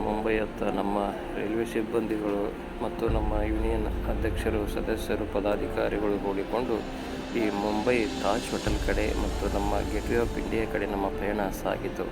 ಮುಂಬೈಯತ್ತ ನಮ್ಮ ರೈಲ್ವೆ ಸಿಬ್ಬಂದಿಗಳು ಮತ್ತು ನಮ್ಮ ಯೂನಿಯನ್ ಅಧ್ಯಕ್ಷರು, ಸದಸ್ಯರು, ಪದಾಧಿಕಾರಿಗಳು ಹೋಗಿಕೊಂಡು ಈ ಮುಂಬೈ ತಾಜ್ ಹೋಟೆಲ್ ಕಡೆ ಮತ್ತು ನಮ್ಮ ಗೇಟ್ವೇ ಆಫ್ ಇಂಡಿಯಾ ಕಡೆ ನಮ್ಮ ಪ್ರಯಾಣ ಸಾಗಿತು.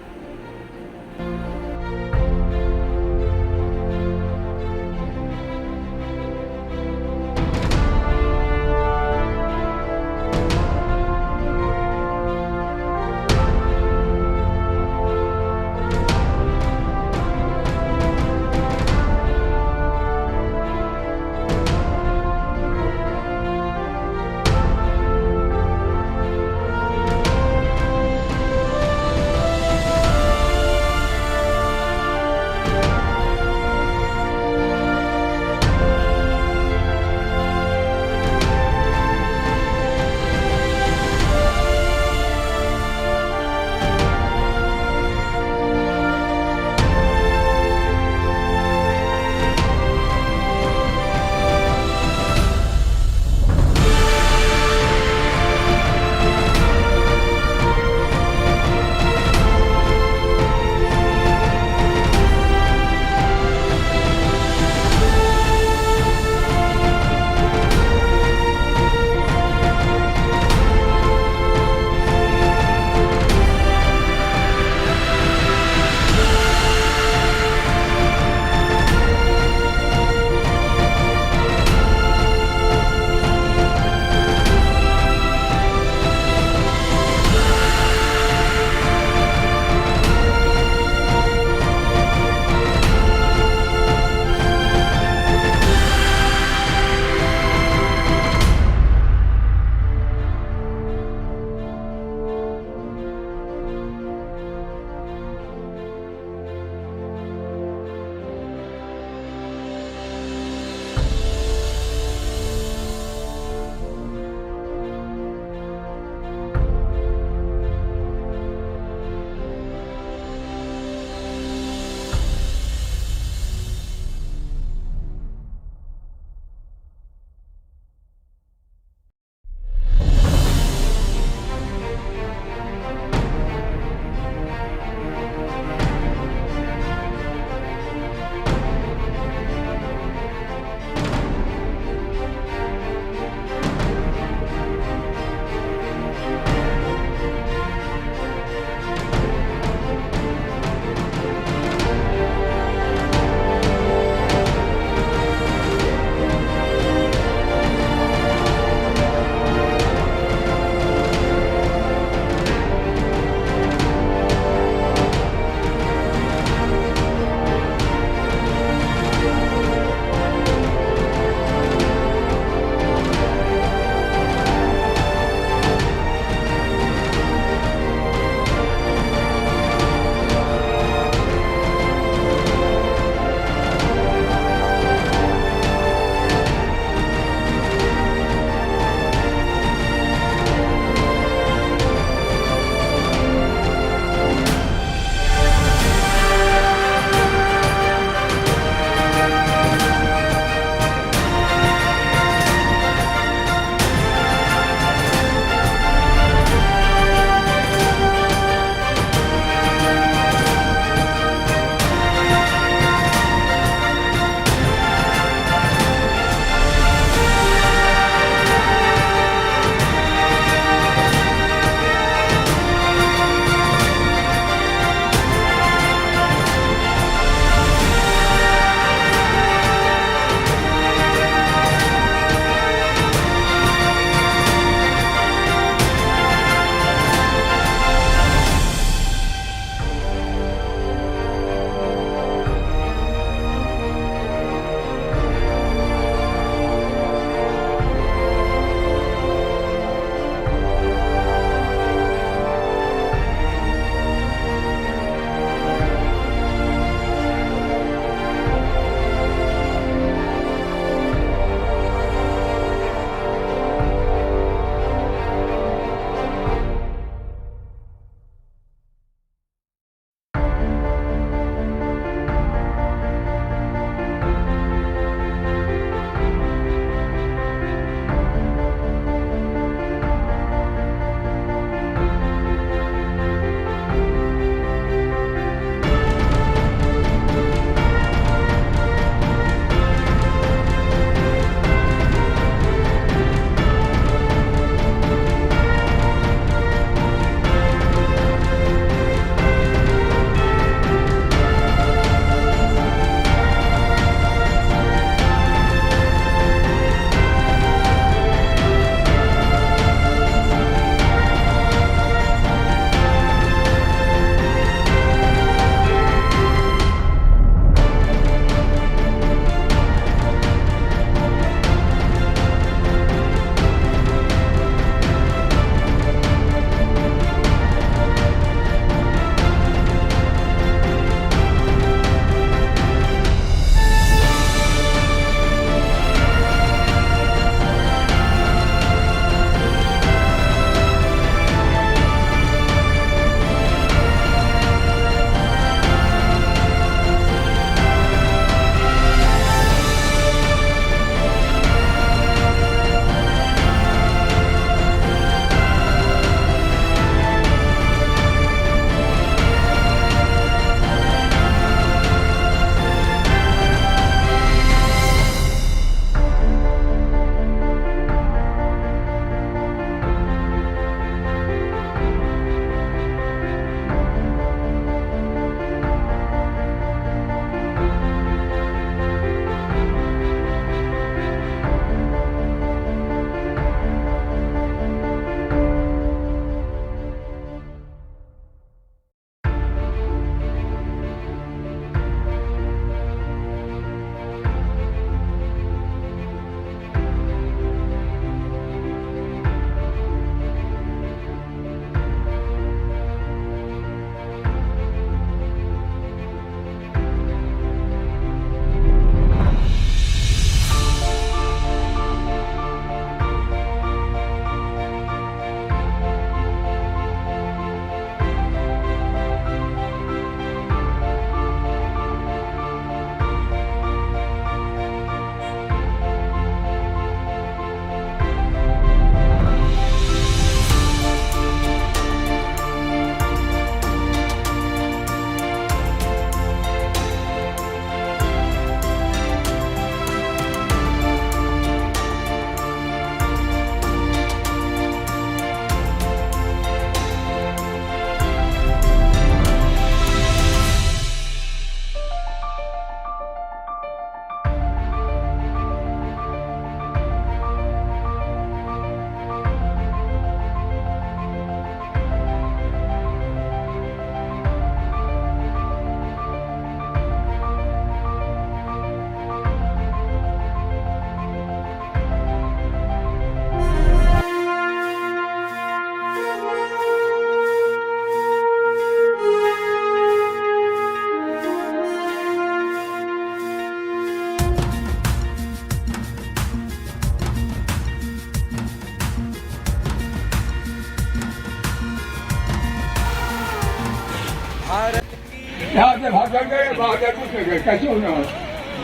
भाषण करे, बहादुर कुछ नहीं करे, कैसे होना हो?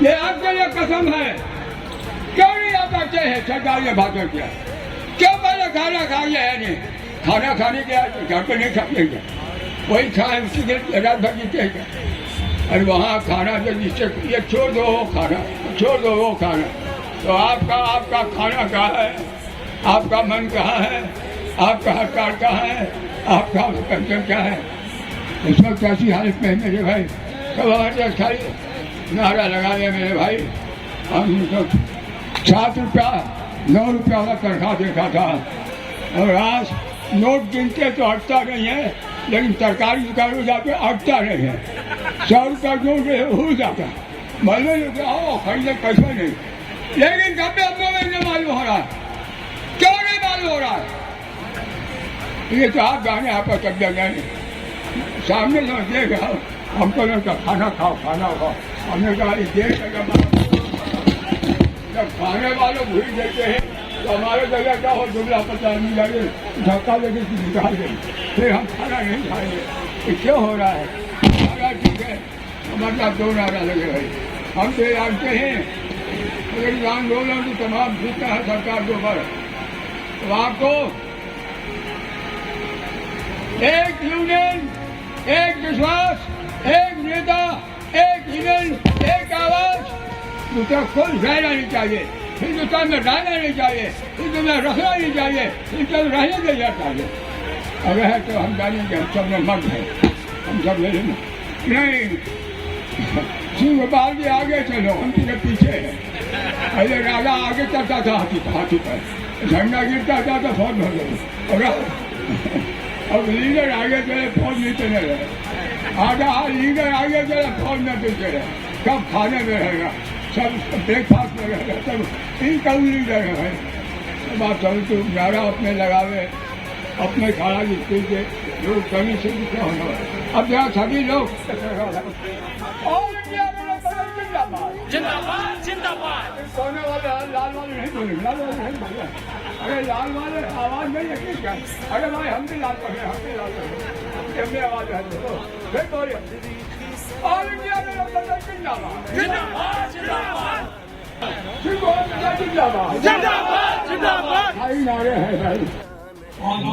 ये आपके लिए कसम है, क्यों नहीं आप करते हैं? सरकार ने भाषण किया, क्यों पहले खाना खा लिया है? नहीं खाना खाने के घर पे नहीं खाते क्या? वही खाए उसी के रात भर जीते हैं क्या? और वहाँ खाना जब जिससे ये छोड़ दो वो खाना, छोड़ दो वो खाना, तो आपका खाना कहाँ है? आपका मन कहाँ है? आपका हड़ताल कहाँ है? आपका पेंशन क्या है? इसमें कैसी हालत में मेरे भाई? सब हमारे खाली नारा लगा दिया मेरे भाई। हम तो 7 रुपया 9 रुपया वाला तनख्वाह देखा था, और आज नोट गिनते तो हटता नहीं है, लेकिन सरकारी दुकानों जाके हटता नहीं है। 100 रुपया जो हो जाता है, मालूम खरीदे पैसा नहीं, लेकिन कभी हमको नहीं मालूम हो रहा है। क्यों नहीं मालूम हो रहा है? ये तो आप गाने आपका कब्जा नहीं, सामने जो देगा हमको नहीं कहा खाना खाओ, खाना खाओ। हमने कहा देश जब खाने वालों भूल देते हैं तो हमारे जगह क्या हो, दुबला पचास मिल जाएंगे, धक्का लेके निकाल देंगे, फिर हम खाना नहीं खाएंगे। ये क्यों हो रहा है? नारा ठीक है, हमारे 2 नारा लगे भाई। हम तो जानते हैं अगर आंदोलन की तमाम जीता है सरकार के ऊपर, तो आपको एक यूनियन, एक विश्वास, एक नेता, एक यूनियन, एक आवाज, दूसरा कोई रहना नहीं चाहिए, हिंदुस्तान में रहना नहीं चाहिए, हिंदुस्तान में रखना नहीं चाहिए, हिंदुस्तान में रहने देना चाहिए। अगर है तो हम जानेंगे हम सब में मर्द हैं, हम सब ले लेना नहीं। सिंह बाल के आगे चलो, हम तुझे पीछे हैं। पहले राजा आगे चलता था हाथी पर, झंडा गिरता था तो फौज भर गई, और अब लीडर आगे चले फौज नहीं चले रहे, आधा लीडर आगे चले फौज न पीछे रहे। सब खाने में रहेगा, सब ब्रेकफास्ट में रहेगा, सब इनका लीडर है। अब आप सब तो नारा अपने लगावे, अपने खाना जिसके के लोग कमी से क्या होना है। अब यहाँ सभी लोग जिंदाबाद जिंदाबाद, सोने वाले लाल वाले नहीं बोले, लाल वाले नहीं बोले। अरे लाल वाले आवाज नहीं है क्या? अरे भाई हम भी लाल पकड़े, हम भी लाल पकड़े, हमने आवाज है तो फिर बोलिए ऑल इंडिया में जिंदाबाद जिंदाबाद जिंदाबाद जिंदाबाद जिंदाबाद। भाई नारे हैं भाई।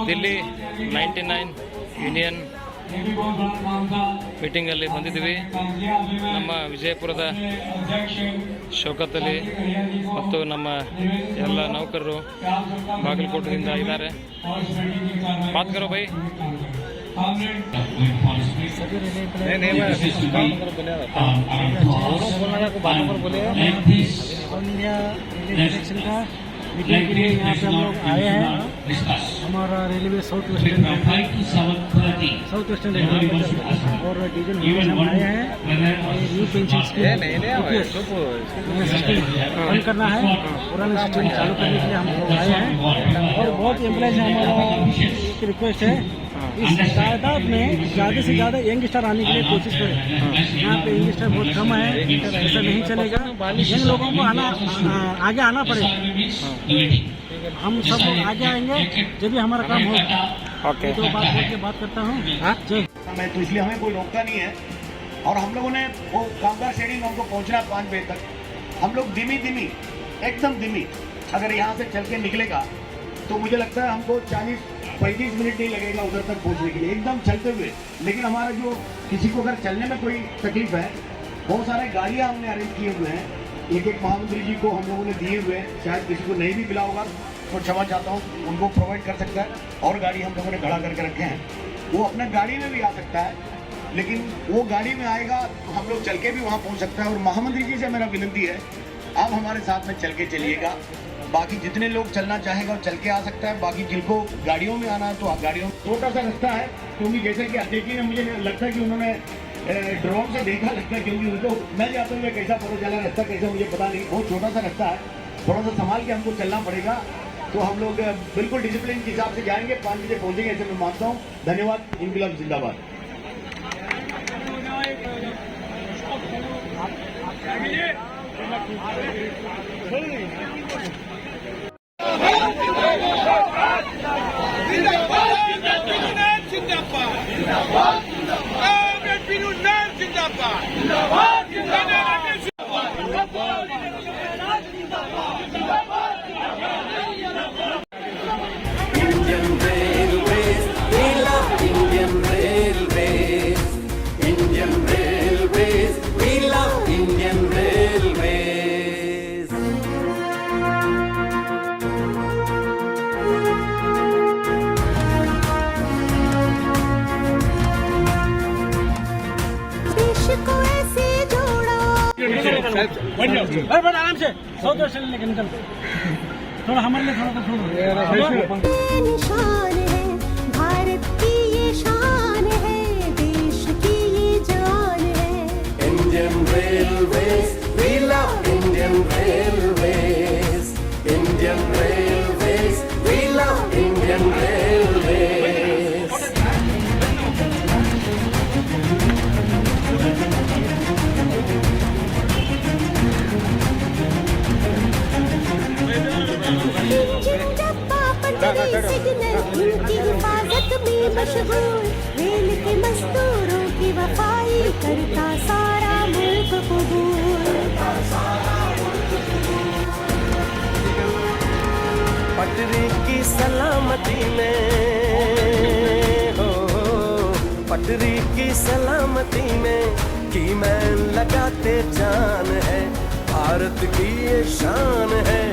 दिल्ली 99 ಯೂನಿಯನ್ ಮೀಟಿಂಗಲ್ಲಿ ಬಂದಿದ್ದೀವಿ. ನಮ್ಮ ವಿಜಯಪುರದ ಶೌಕತ್ ಅಲಿ ಮತ್ತು ನಮ್ಮ ಎಲ್ಲ ನೌಕರರು ಬಾಗಲಕೋಟೆಯಿಂದ ಇದ್ದಾರೆ. ಬಾತ್ ಕರೋ ಭೈ. मीटिंग के लिए यहाँ पे हम लोग आए हैं। हमारा रेलवे साउथ वेस्टर्न रेलवे और डीजल हम आए हैं। न्यू पेंशन स्कीम बंद करना है, पुराना सिस्टम चालू करने के लिए हम लोग आए हैं। और बहुत एम्प्लॉयज है, हमारा एक रिक्वेस्ट है इस तादाद में ज़्यादा से ज़्यादा यंग स्टार आने के लिए कोशिश करें। यहाँ पे यंग स्टार बहुत कम है, ऐसा नहीं चलेगा। यंग लोगों को आगे आना पड़ेगा। हम सब आगे आएंगे जब भी हमारा काम हो। ओके, तो बात करता हूँ। मैं तो इसलिए हमें कोई रोकता नहीं है। और हम लोगों ने वो कामगार श्रेणी में हमको पहुँचना 5 बजे तक। हम लोग धीमी एकदम धीमी अगर यहाँ से चल के निकलेगा तो मुझे लगता है हमको 40-35 मिनट नहीं लगेगा उधर तक पहुँचने के लिए, एकदम चलते हुए। लेकिन हमारा जो किसी को अगर चलने में कोई तकलीफ है, बहुत सारे गाड़ियाँ हमने अरेंज किए हुए हैं, एक महामंत्री जी को हम लोगों ने दिए हुए हैं। शायद किसी को नहीं भी मिला होगा तो क्षमा चाहता हूँ, उनको प्रोवाइड कर सकता है। और गाड़ी हम लोगों ने खड़ा करके रखे हैं, वो अपने गाड़ी में भी आ सकता है, लेकिन वो गाड़ी में आएगा तो हम लोग चल के भी वहाँ पहुँच सकता है। और महामंत्री जी से मेरा विनती है, आप हमारे साथ में चल के चलिएगा। बाकी जितने लोग चलना चाहेगा वो चल के आ सकता है, बाकी जिनको गाड़ियों में आना है तो गाड़ियों में। छोटा सा रास्ता है, क्योंकि जैसे कि अध्यक्ष ने मुझे लगता है कि उन्होंने ड्रोन से देखा लगता है, क्योंकि उनको मैं जाता हूँ कैसा पता चला रास्ता कैसा मुझे पता नहीं। बहुत छोटा सा रास्ता है, थोड़ा सा संभाल के हमको चलना पड़ेगा। तो हम लोग बिल्कुल डिसिप्लिन के हिसाब से जाएंगे, 5 बजे पहुँचेंगे, ऐसे मैं मानता हूँ। धन्यवाद। इंकलाब जिंदाबाद। जिंदाबाद बस आराम से 100 चल लेके निकल थोड़ा हमारे लिए थोड़ा छोड़ो निशान है भारत की ये शान है देश की ये जान है Indian Railways, we love Indian Railways. Indian Railways, we love Indian Railways. डब्बा पटरी सिग्नल इनकी हिफाजत में मशहूर रेल के मजदूरों की वफाई करता सारा मुल्क कबूल पटरी की सलामती में हो पटरी की सलामती में की मैं लगाते जान है भारत की ये शान है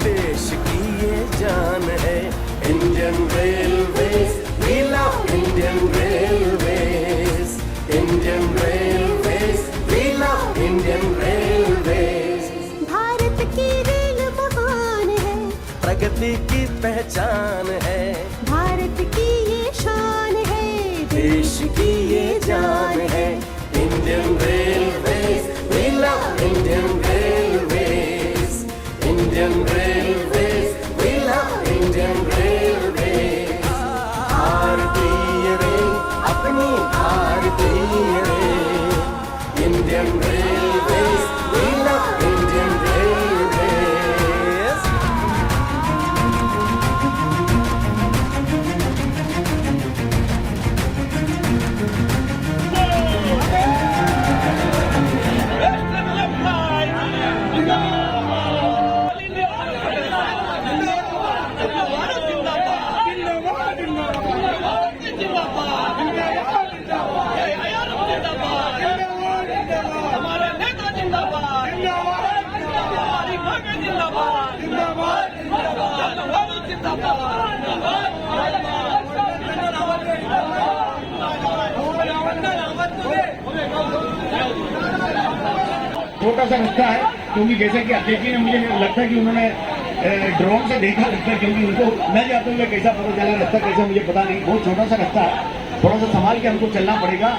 देश की ये जान है Indian railways we love Indian railways Indian railways we love Indian railways Bharat की रेल महान है प्रगति की पहचान है भारत की ये शान है देश की ये जान है Indian railways we love Indian railways Indian railways we love Indian railways भारतीय रेल अपनी भारतीय rail Indian railways we love Indian railways छोटा सा रास्ता है क्योंकि जैसे कि अध्यक्ष जी ने मुझे लगता है कि उन्होंने ड्रोन से देखा रास्ता क्योंकि उनको मैं जाता हूँ कैसा पता चला रास्ता कैसे मुझे पता नहीं बहुत छोटा सा रास्ता है थोड़ा सा संभाल के हमको चलना पड़ेगा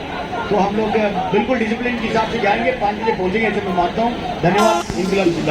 तो हम लोग बिल्कुल डिसिप्लिन के हिसाब से जाएंगे 5 बजे पहुंचेंगे ऐसे मैं मानता हूँ धन्यवाद इंकलाब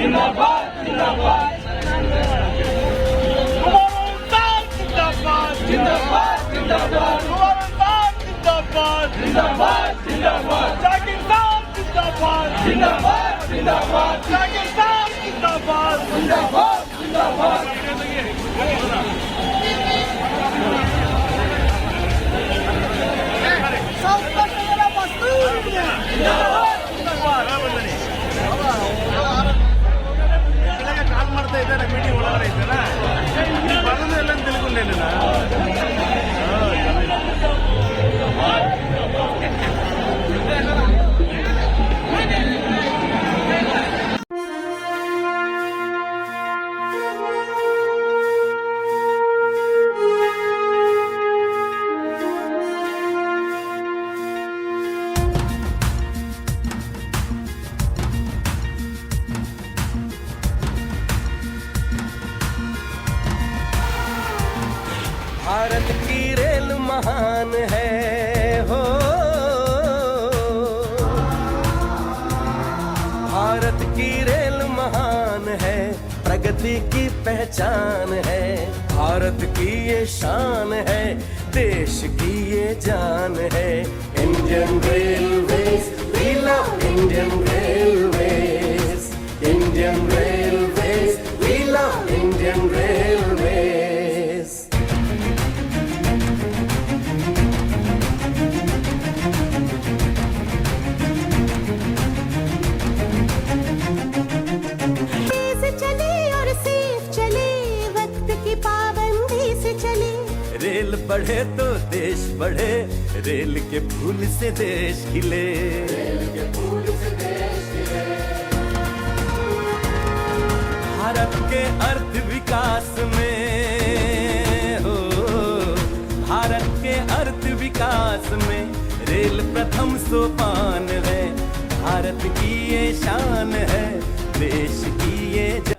जिंदाबाद ಕಾಲ್ ಮಾಡ್ತಾ ಇದ್ದಾರೆ ಮೀಟಿಂಗ್ ಒಳಗಡೆ ಇದ್ದಾರ ಬರೋದು ಎಲ್ಲ ತಿಳ್ಕೊಂಡೇನ शान है हो। भारत की रेल महान है, प्रगति की पहचान है। भारत की ये शान है, देश की ये जान है। Indian railways, we love Indian railways. Indian railways, we love Indian Railways. तेज चले और सेफ चले, वक्त की पाबंदी से चले। रेल बढ़े तो देश बढ़े, रेल के फूल से देश खिले। भारत के अर्थ विकास में हो, भारत के अर्थ विकास में रेल प्रथम सोपान है। भारत की ये शान है, देश की ये जान।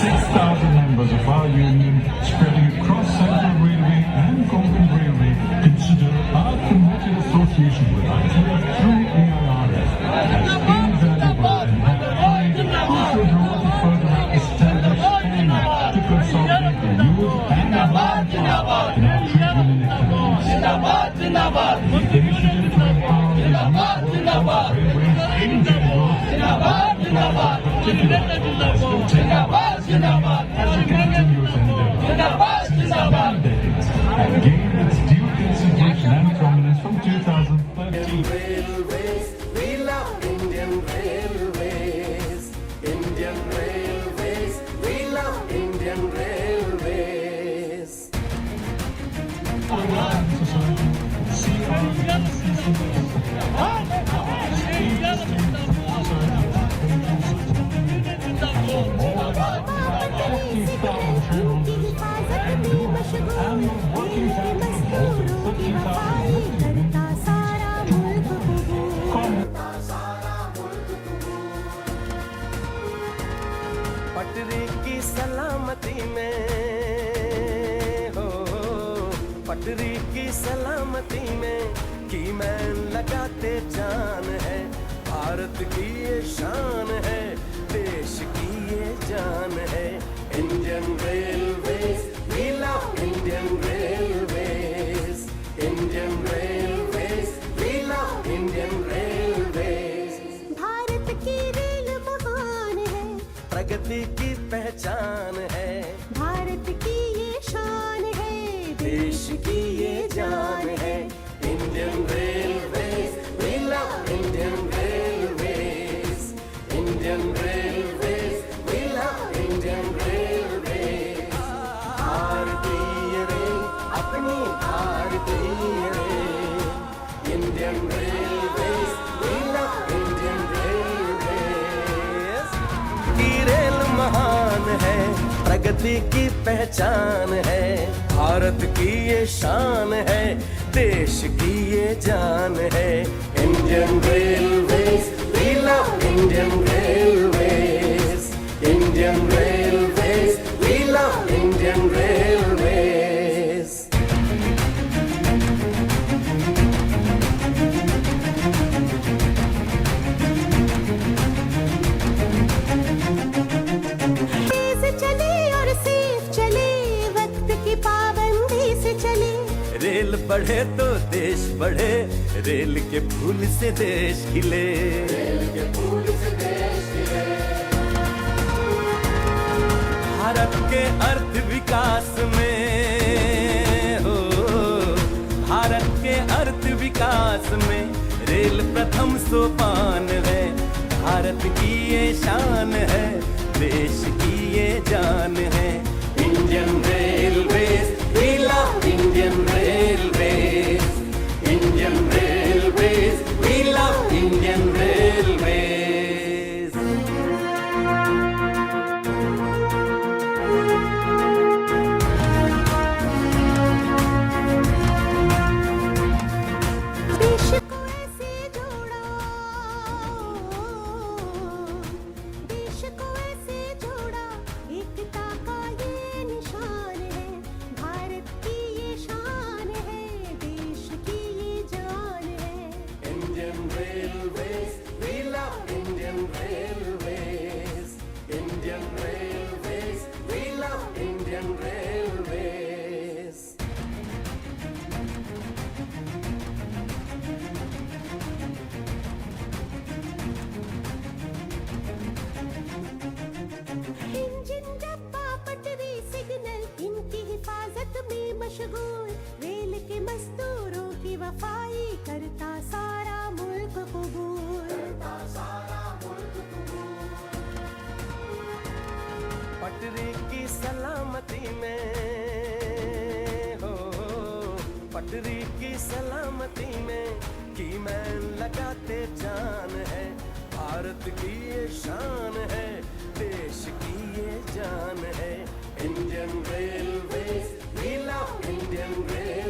6,000 members of our union spreading across Central Railway and Konkan Railway consider our committed association with ITA through AIRF as invaluable and have played a crucial role to further establish and to consolidate the youth and the heart in our trade union activities. The initiative to empower the youth workforce of railways in their growth particular has been taken as a continuous endeavor decades and gained its due consideration and prominence from 2013. Railways, we love Indian Railways. Indian Railways, we love Indian Railways. पटरी की सलामती में हो, पटरी की सलामती में की मैन लगाते जान है। भारत की ये शान है, देश की ये जान है। Indian railways, we love Indian railways. Indian railways, we love Indian railways. Bharat की रेल महान है, प्रगति की पहचान है। भारत की ये शान है, देश की ये जान है। Indian railways, we love Indian railways. Indian railways, we love Indian railways. भारतीय रेल अपनी भारतीय rail. Indian railways, we love Indian railways. की रेल महान है, प्रगति की पहचान है। भारत की ये शान है, देश की ये जान है। Indian railways, we love Indian railways. Indian railways, we love Indian Railways. तेज चले और सेफ चले, वक्त की पाबंदी से चले। रेल बढ़े तो देश बढ़े, रेल के फूल से देश खिले। भारत के अर्थ विकास में हो, भारत के अर्थ विकास में रेल प्रथम सोपान है। भारत की ये शान है, देश की ये जान है। Indian railways, we love Indian railways. Indian railways, we love Indian railways. देश को ऐसे जोड़ा, देश को ऐसे जोड़ा, एकता का ये निशान है। भारत की ये शान है, देश सलामती में, हो पटरी की सलामती में की मैं लगाते जान है। भारत की ये शान है, देश की ये जान है। Indian railway, we love Indian railway.